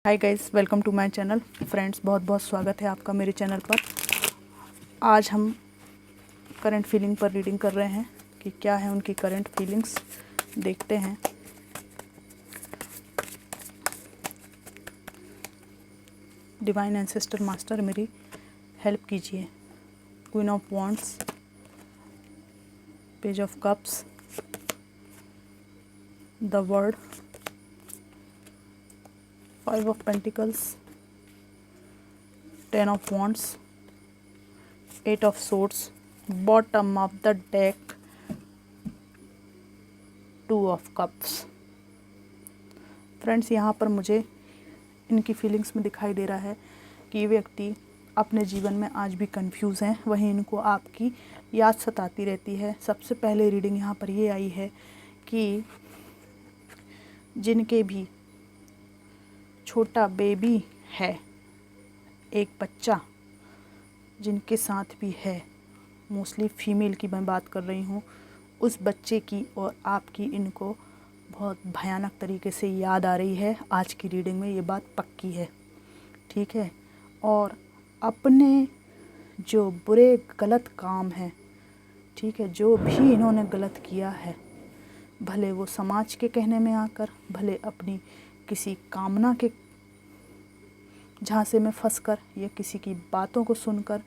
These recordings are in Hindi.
Hi guys, welcome to my channel. Friends, बहुत बहुत स्वागत है आपका मेरे चैनल पर। आज हम करंट फीलिंग पर रीडिंग कर रहे हैं कि क्या है उनकी करंट फीलिंग्स। देखते हैं। डिवाइन एंसेस्टर मास्टर मेरी हेल्प कीजिए। Queen of wands, page of cups, the world, five of pentacles, ten of wands, eight of swords, bottom of the deck, two of cups. Friends, यहाँ पर मुझे इनकी फीलिंग्स में दिखाई दे रहा है कि ये व्यक्ति अपने जीवन में आज भी कंफ्यूज हैं। वहीं इनको आपकी याद सताती रहती है। सबसे पहले रीडिंग यहाँ पर ये आई है कि जिनके भी छोटा बेबी है, एक बच्चा जिनके साथ भी है, मोस्टली फीमेल की मैं बात कर रही हूँ, उस बच्चे की और आपकी इनको बहुत भयानक तरीके से याद आ रही है। आज की रीडिंग में ये बात पक्की है, ठीक है। और अपने जो बुरे गलत काम हैं, ठीक है, जो भी इन्होंने गलत किया है, भले वो समाज के कहने में आकर, भले अपनी किसी कामना के झांसे में फंसकर या किसी की बातों को सुनकर,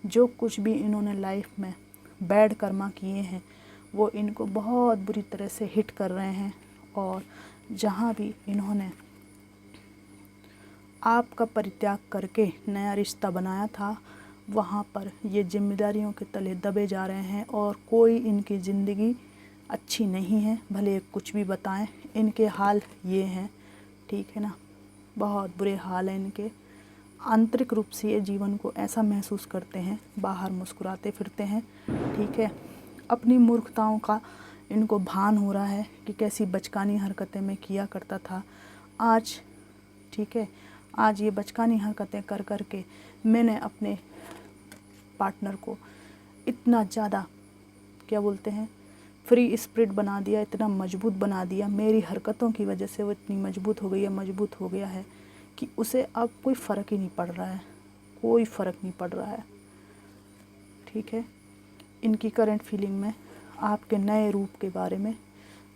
जो कुछ भी इन्होंने लाइफ में बैड कर्मा किए हैं वो इनको बहुत बुरी तरह से हिट कर रहे हैं। और जहाँ भी इन्होंने आपका परित्याग करके नया रिश्ता बनाया था, वहाँ पर ये जिम्मेदारियों के तले दबे जा रहे हैं और कोई इनकी ज़िंदगी अच्छी नहीं है। भले कुछ भी बताएं, इनके हाल ये हैं, ठीक है ना। बहुत बुरे हाल हैं इनके। आंतरिक रूप से ये जीवन को ऐसा महसूस करते हैं, बाहर मुस्कुराते फिरते हैं, ठीक है। अपनी मूर्खताओं का इनको भान हो रहा है कि कैसी बचकानी हरकतें मैं किया करता था आज, ठीक है। आज ये बचकानी हरकतें कर कर के मैंने अपने पार्टनर को इतना ज़्यादा, क्या बोलते हैं, फ्री स्पिरिट बना दिया, इतना मजबूत बना दिया। मेरी हरकतों की वजह से वो इतनी मजबूत हो गई है, मजबूत हो गया है कि उसे अब कोई फ़र्क ही नहीं पड़ रहा है, कोई फ़र्क नहीं पड़ रहा है, ठीक है। इनकी करंट फीलिंग में आपके नए रूप के बारे में,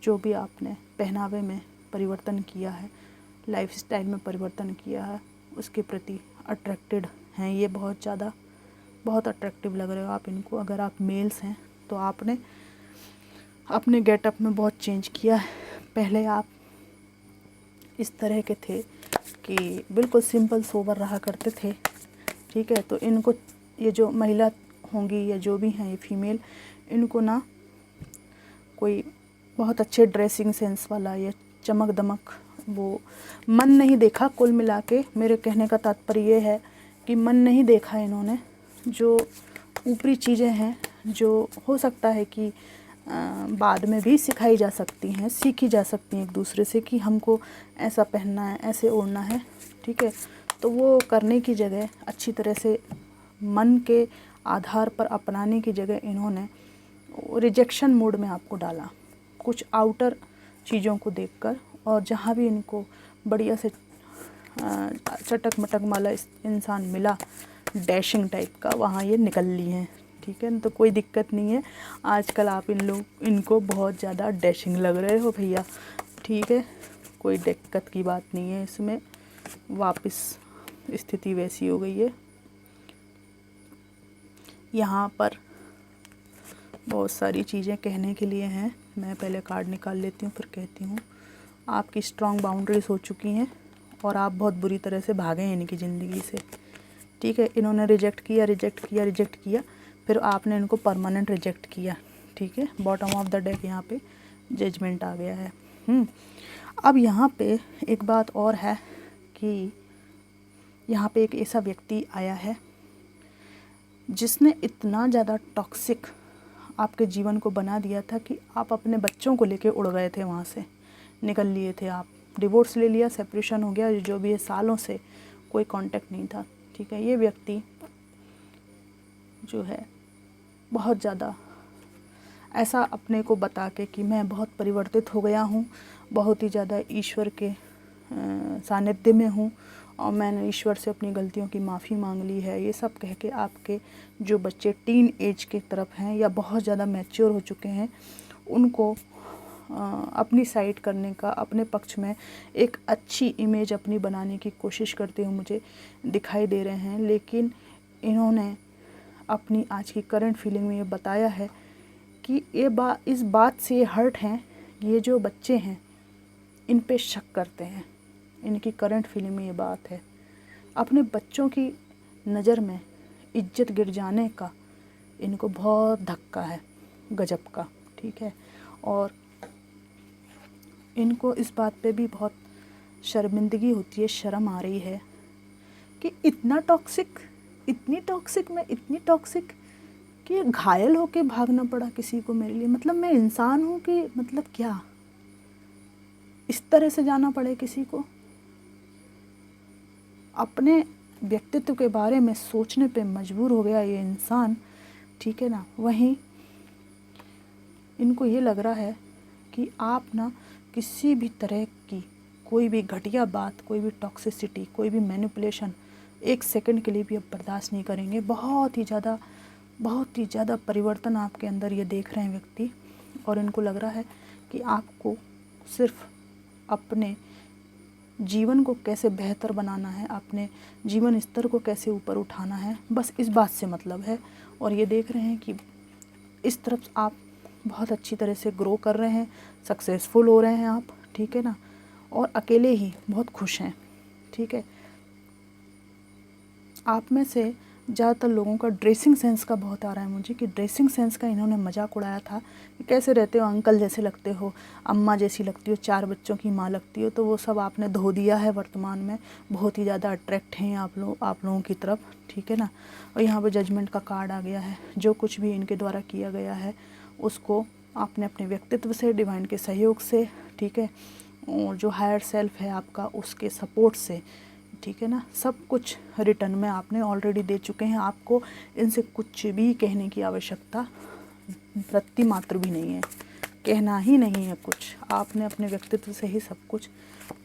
जो भी आपने पहनावे में परिवर्तन किया है, लाइफस्टाइल में परिवर्तन किया है, उसके प्रति अट्रैक्टेड हैं ये बहुत ज़्यादा। बहुत अट्रैक्टिव लग रहे हो आप इनको। अगर आप मेल्स हैं तो आपने अपने गेटअप में बहुत चेंज किया है। पहले आप इस तरह के थे कि बिल्कुल सिंपल सोबर रहा करते थे, ठीक है। तो इनको, ये जो महिला होंगी या जो भी हैं ये फीमेल, इनको ना कोई बहुत अच्छे ड्रेसिंग सेंस वाला या चमक दमक, वो मन नहीं देखा। कुल मिला के मेरे कहने का तात्पर्य ये है कि मन नहीं देखा इन्होंने। जो ऊपरी चीज़ें हैं, जो हो सकता है कि बाद में भी सिखाई जा सकती हैं, सीखी जा सकती हैं एक दूसरे से, कि हमको ऐसा पहनना है, ऐसे ओढ़ना है, ठीक है। तो वो करने की जगह, अच्छी तरह से मन के आधार पर अपनाने की जगह, इन्होंने रिजेक्शन मोड में आपको डाला कुछ आउटर चीज़ों को देखकर। और जहाँ भी इनको बढ़िया से चटक मटक वाला इंसान मिला, डैशिंग टाइप का, वहाँ ये निकल ली हैं, ठीक है। तो कोई दिक्कत नहीं है। आजकल आप इनको बहुत ज़्यादा डैशिंग लग रहे हो भैया, ठीक है। कोई दिक्कत की बात नहीं है इसमें। वापस स्थिति वैसी हो गई है। यहाँ पर बहुत सारी चीज़ें कहने के लिए हैं। मैं पहले कार्ड निकाल लेती हूँ, फिर कहती हूँ। आपकी स्ट्रॉन्ग बाउंड्रीज हो चुकी हैं और आप बहुत बुरी तरह से भागे हैं इनकी ज़िंदगी से, ठीक है। इन्होंने रिजेक्ट किया, फिर आपने इनको परमानेंट रिजेक्ट किया, ठीक है। बॉटम ऑफ द डेक यहाँ पे जजमेंट आ गया है। अब यहाँ पे एक बात और है कि यहाँ पे एक ऐसा व्यक्ति आया है जिसने इतना ज़्यादा टॉक्सिक आपके जीवन को बना दिया था कि आप अपने बच्चों को लेके उड़ गए थे, वहाँ से निकल लिए थे आप। डिवोर्स ले लिया, सेपरेशन हो गया, जो भी है, सालों से कोई कांटेक्ट नहीं था, ठीक है। ये व्यक्ति जो है बहुत ज़्यादा ऐसा अपने को बता के कि मैं बहुत परिवर्तित हो गया हूँ, बहुत ही ज़्यादा ईश्वर के सानिध्य में हूँ और मैंने ईश्वर से अपनी गलतियों की माफ़ी मांग ली है। ये सब कह के आपके जो बच्चे टीन एज की तरफ हैं या बहुत ज़्यादा मैच्योर हो चुके हैं, उनको अपनी साइड करने का, अपने पक्ष में एक अच्छी इमेज अपनी बनाने की कोशिश करते हुए मुझे दिखाई दे रहे हैं। लेकिन इन्होंने अपनी आज की करंट फीलिंग में ये बताया है कि इस बात से हर्ट हैं, ये जो बच्चे हैं इन पे शक करते हैं। इनकी करंट फीलिंग में ये बात है, अपने बच्चों की नज़र में इज्जत गिर जाने का इनको बहुत धक्का है, गजब का, ठीक है। और इनको इस बात पे भी बहुत शर्मिंदगी होती है, शर्म आ रही है कि इतना टॉक्सिक, इतनी टॉक्सिक, मैं इतनी टॉक्सिक कि घायल होके भागना पड़ा किसी को मेरे लिए। मतलब मैं इंसान हूँ कि मतलब क्या इस तरह से जाना पड़े किसी को। अपने व्यक्तित्व के बारे में सोचने पे मजबूर हो गया ये इंसान, ठीक है ना। वहीं इनको ये लग रहा है कि आप ना किसी भी तरह की कोई भी घटिया बात, कोई भी टॉक्सिसिटी, कोई भी मैनिपुलेशन एक सेकंड के लिए भी अब बर्दाश्त नहीं करेंगे। बहुत ही ज़्यादा परिवर्तन आपके अंदर ये देख रहे हैं व्यक्ति, और इनको लग रहा है कि आपको सिर्फ अपने जीवन को कैसे बेहतर बनाना है, अपने जीवन स्तर को कैसे ऊपर उठाना है, बस इस बात से मतलब है। और ये देख रहे हैं कि इस तरफ आप बहुत अच्छी तरह से ग्रो कर रहे हैं, सक्सेसफुल हो रहे हैं आप, ठीक है ना, और अकेले ही बहुत खुश हैं, ठीक है। आप में से ज़्यादातर लोगों का ड्रेसिंग सेंस का बहुत आ रहा है मुझे, कि ड्रेसिंग सेंस का इन्होंने मजाक उड़ाया था कि कैसे रहते हो, अंकल जैसे लगते हो, अम्मा जैसी लगती हो, 4 बच्चों की माँ लगती हो। तो वो सब आपने धो दिया है। वर्तमान में बहुत ही ज़्यादा अट्रैक्ट हैं आप लोगों की तरफ, ठीक है ना। और यहाँ पर जजमेंट का कार्ड आ गया है। जो कुछ भी इनके द्वारा किया गया है उसको आपने अपने व्यक्तित्व से, डिवाइन के सहयोग से, ठीक है, और जो हायर सेल्फ है आपका उसके सपोर्ट से, ठीक है ना, सब कुछ रिटर्न में आपने ऑलरेडी दे चुके हैं। आपको इनसे कुछ भी कहने की आवश्यकता रत्ती मात्र भी नहीं है, कहना ही नहीं है कुछ। आपने अपने व्यक्तित्व से ही सब कुछ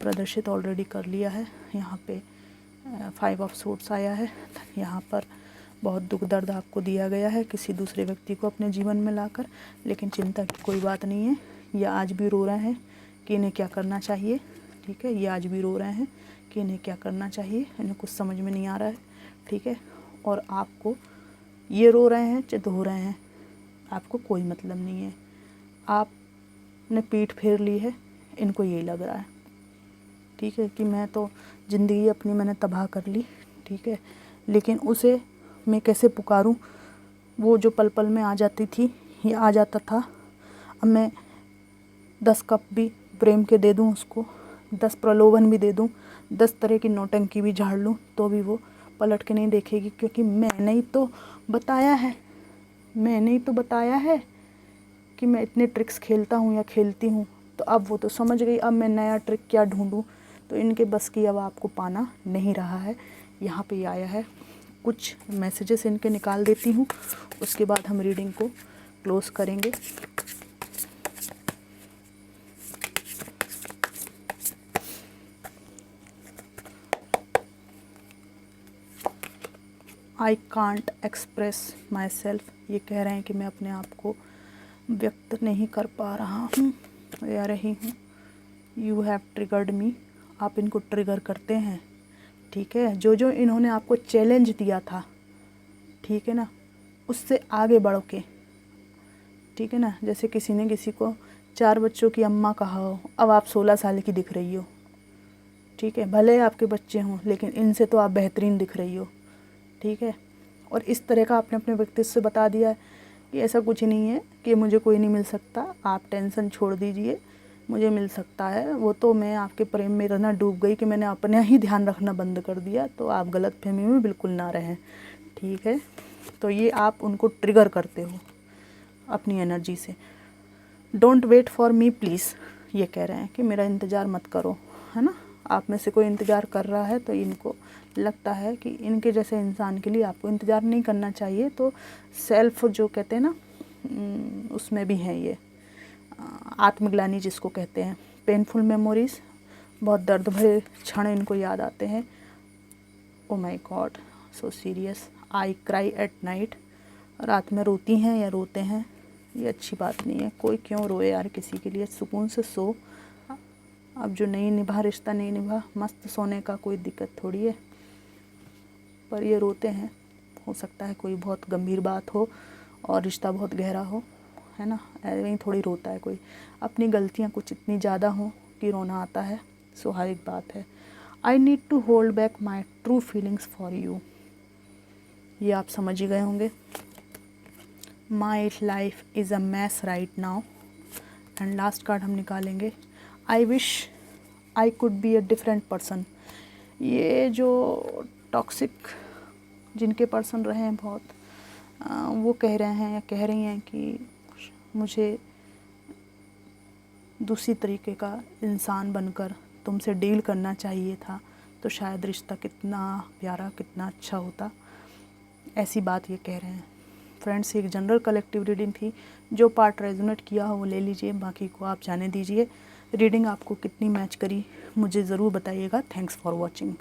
प्रदर्शित ऑलरेडी कर लिया है। यहाँ पे 5 ऑफ सोर्ड्स आया है। यहाँ पर बहुत दुख दर्द आपको दिया गया है किसी दूसरे व्यक्ति को अपने जीवन में लाकर, लेकिन चिंता की कोई बात नहीं है। ये आज भी रो रहे हैं कि इन्हें क्या करना चाहिए, ठीक है। ये आज भी रो रहे हैं कि इन्हें क्या करना चाहिए, इन्हें कुछ समझ में नहीं आ रहा है, ठीक है। और आपको ये रो रहे हैं चाहे धो रहे हैं, आपको कोई मतलब नहीं है। आपने पीठ फेर ली है, इनको यही लग रहा है, ठीक है, कि मैं तो ज़िंदगी अपनी मैंने तबाह कर ली, ठीक है, लेकिन उसे मैं कैसे पुकारूं। वो जो पल पल में आ जाती थी, ये आ जाता था। अब मैं 10 कप भी प्रेम के दे दूं उसको, 10 प्रलोभन भी दे दूं, 10 तरह की नौटंकी भी झाड़ लूं, तो भी वो पलट के नहीं देखेगी, क्योंकि मैंने ही तो बताया है कि मैं इतने ट्रिक्स खेलता हूँ या खेलती हूँ। तो अब वो तो समझ गई, अब मैं नया ट्रिक क्या ढूंढूं। तो इनके बस की अब आपको पाना नहीं रहा है। यहाँ पे आया है, कुछ मैसेजेस इनके निकाल देती हूँ, उसके बाद हम रीडिंग को क्लोज करेंगे। I can't express my self, ये कह रहे हैं कि मैं अपने आप को व्यक्त नहीं कर पा रहा हूँ या रही हूँ। यू हैव ट्रिगर्ड मी, आप इनको ट्रिगर करते हैं, ठीक है। जो इन्होंने आपको चैलेंज दिया था, ठीक है ना, उससे आगे बढ़ के, ठीक है ना। जैसे किसी ने किसी को 4 बच्चों की अम्मा कहा हो, अब आप 16 साल की दिख रही हो, ठीक है। भले आपके बच्चे हों, लेकिन इनसे तो आप बेहतरीन दिख रही हो, ठीक है। और इस तरह का आपने अपने व्यक्तित्व से बता दिया है कि ऐसा कुछ नहीं है कि मुझे कोई नहीं मिल सकता, आप टेंशन छोड़ दीजिए, मुझे मिल सकता है। वो तो मैं आपके प्रेम में इतना डूब गई कि मैंने अपना ही ध्यान रखना बंद कर दिया। तो आप गलतफहमी में बिल्कुल ना रहें, ठीक है। तो ये आप उनको ट्रिगर करते हो अपनी एनर्जी से। Don't wait for me please, ये कह रहे हैं कि मेरा इंतज़ार मत करो, है ना। आप में से कोई इंतज़ार कर रहा है तो इनको लगता है कि इनके जैसे इंसान के लिए आपको इंतज़ार नहीं करना चाहिए। तो सेल्फ जो कहते हैं ना, उसमें भी है ये आत्मग्लानि जिसको कहते हैं, पेनफुल मेमोरीज़ बहुत दर्द भरे क्षण इनको याद आते हैं। Oh my God, so serious, I cry at night. रात में रोती हैं या रोते हैं, ये अच्छी बात नहीं है। कोई क्यों रोए यार किसी के लिए, सुकून से सो। अब जो नहीं निभा रिश्ता नहीं निभा, मस्त सोने का कोई दिक्कत थोड़ी है, पर ये रोते हैं। हो सकता है कोई बहुत गंभीर बात हो और रिश्ता बहुत गहरा हो, है ना, ऐसे ही थोड़ी रोता है कोई। अपनी गलतियाँ कुछ इतनी ज़्यादा हो कि रोना आता है, स्वाभाविक बात है। I need to hold back my true feelings for you, ये आप समझ ही गए होंगे। My life is a mess right now. And last card हम निकालेंगे, I wish I could be a different person. ये जो टॉक्सिक जिनके पर्सन रहे हैं बहुत, वो कह रहे हैं या कह रही हैं कि मुझे दूसरी तरीके का इंसान बनकर तुमसे डील करना चाहिए था, तो शायद रिश्ता कितना प्यारा कितना अच्छा होता। ऐसी बात ये कह रहे हैं। फ्रेंड्स, एक जनरल कलेक्टिव रीडिंग थी, जो पार्ट रेजोनेट किया हो वो ले लीजिए, बाकी को आप जाने दीजिए। रीडिंग आपको कितनी मैच करी मुझे ज़रूर बताइएगा। Thanks for watching.